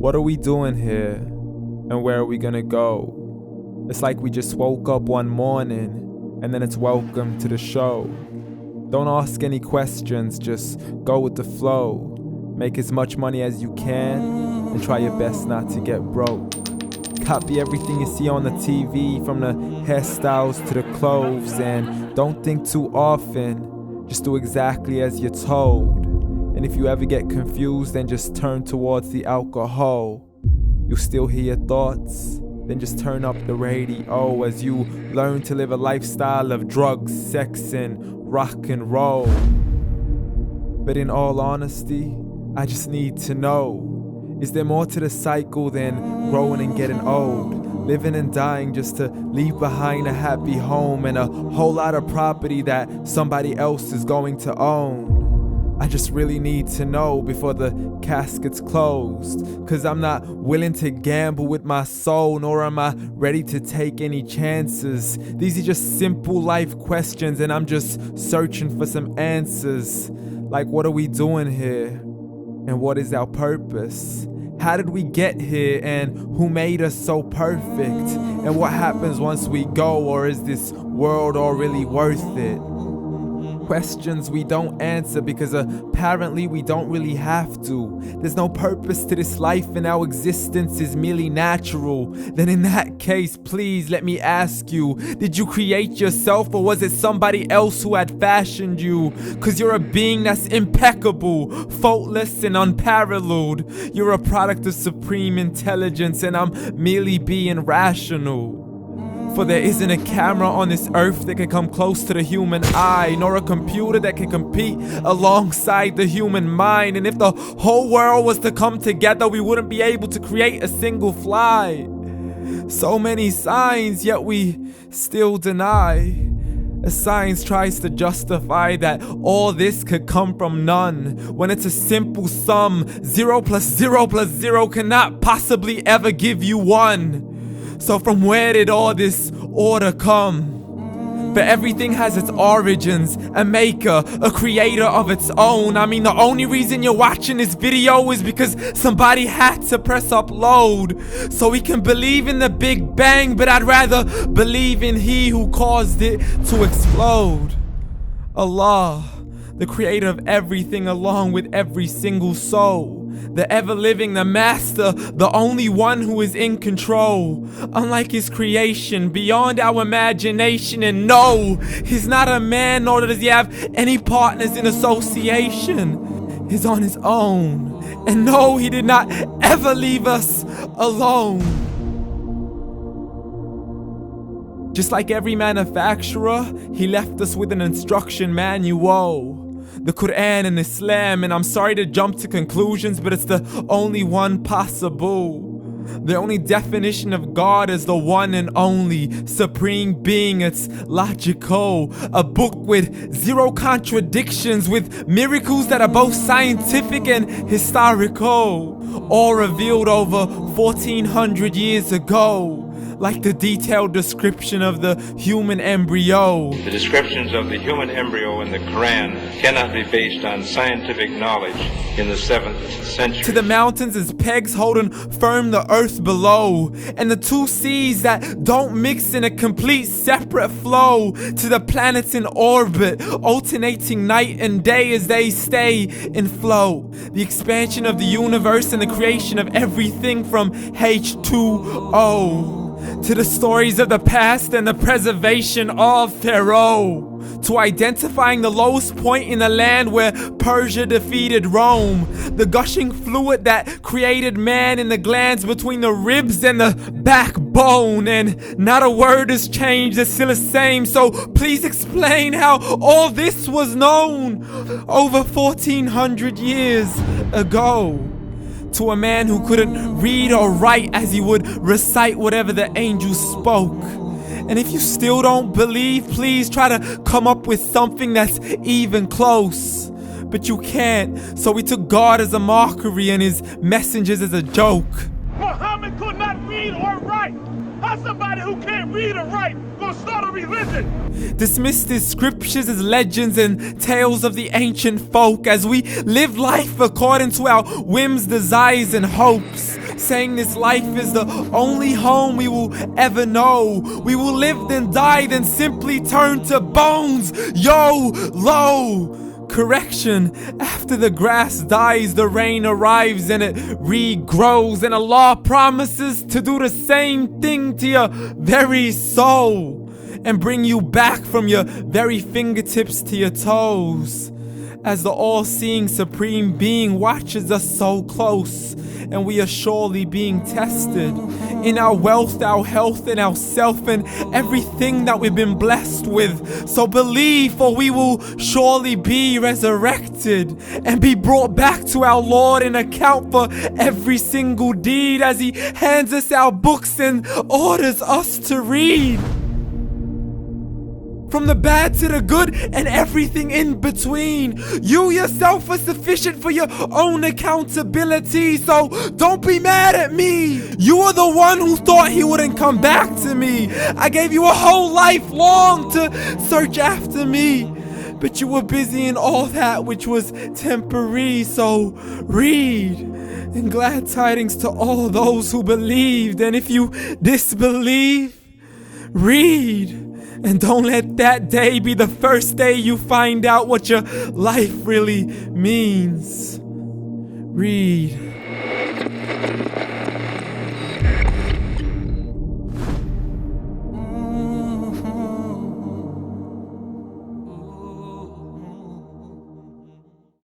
What are we doing here? And where are we gonna go? It's like we just woke up one morning and then it's welcome to the show. Don't ask any questions, just go with the flow. Make as much money as you can and try your best not to get broke. Copy everything you see on the TV, from the hairstyles to the clothes, and don't think too often, just do exactly as you're told. And if you ever get confused, then just turn towards the alcohol. You'll still hear your thoughts, then just turn up the radio as you learn to live a lifestyle of drugs, sex, and rock and roll. But in all honesty, I just need to know, is there more to the cycle than growing and getting old? Living and dying just to leave behind a happy home and a whole lot of property that somebody else is going to own. I just really need to know before the casket's closed, 'cause I'm not willing to gamble with my soul, nor am I ready to take any chances. These are just simple life questions and I'm just searching for some answers. Like, what are we doing here? And what is our purpose? How did we get here, and who made us so perfect? And what happens once we go, or is this world all really worth it? Questions we don't answer because apparently we don't really have to. There's no purpose to this life and our existence is merely natural. Then in that case, please let me ask you, did you create yourself, or was it somebody else who had fashioned you? 'Cause you're a being that's impeccable, faultless and unparalleled. You're a product of supreme intelligence and I'm merely being rational. For there isn't a camera on this earth that can come close to the human eye, nor a computer that can compete alongside the human mind. And if the whole world was to come together, we wouldn't be able to create a single fly. So many signs, yet we still deny. As science tries to justify that all this could come from none, when it's a simple sum. 0 plus 0 plus 0 cannot possibly ever give you 1. So from where did all this order come? But everything has its origins, a maker, a creator of its own. I mean, the only reason you're watching this video is because somebody had to press upload. So we can believe in the Big Bang, but I'd rather believe in He who caused it to explode. Allah, the creator of everything along with every single soul. The ever-living, the master, the only one who is in control. Unlike his creation, beyond our imagination. And no, he's not a man, nor does he have any partners in association. He's on his own. And no, he did not ever leave us alone. Just like every manufacturer, he left us with an instruction manual. The Quran and Islam, and I'm sorry to jump to conclusions, but it's the only one possible. The only definition of God is the one and only supreme being. It's logical, a book with 0 contradictions, with miracles that are both scientific and historical, all revealed over 1400 years ago. Like the detailed description of the human embryo. The descriptions of the human embryo in the Quran cannot be based on scientific knowledge in the 7th century. To the mountains as pegs holding firm the earth below, and the 2 seas that don't mix in a complete separate flow. To the planets in orbit, alternating night and day as they stay in flow. The expansion of the universe and the creation of everything from H2O. To the stories of the past and the preservation of Pharaoh. To identifying the lowest point in the land where Persia defeated Rome. The gushing fluid that created man in the glands between the ribs and the backbone. And not a word has changed, it's still the same. So please explain how all this was known over 1400 years ago. To a man who couldn't read or write, as he would recite whatever the angels spoke. And if you still don't believe, please try to come up with something that's even close. But you can't, so we took God as a mockery and his messengers as a joke. Muhammad could not read or write. How's somebody who can't read or write gonna start a religion? Dismissed his scriptures as legends and tales of the ancient folk, as we live life according to our whims, desires, and hopes. saying this life is the only home we will ever know. We will live then die, then simply turn to bones. YOLO! Correction, after the grass dies, the rain arrives and it regrows, and Allah promises to do the same thing to your very soul and bring you back from your very fingertips to your toes, as the all-seeing supreme being watches us so close, and we are surely being tested in our wealth, our health, and our self, and everything that we've been blessed with. So believe, for we will surely be resurrected and be brought back to our Lord and account for every single deed, as He hands us our books and orders us to read. From the bad to the good and everything in between. You yourself are sufficient for your own accountability, so don't be mad at me. You are the one who thought He wouldn't come back to me. I gave you a whole life long to search after me, but you were busy in all that which was temporary, so read. And glad tidings to all those who believed, and if you disbelieve, read. And don't let that day be the first day you find out what your life really means. Read.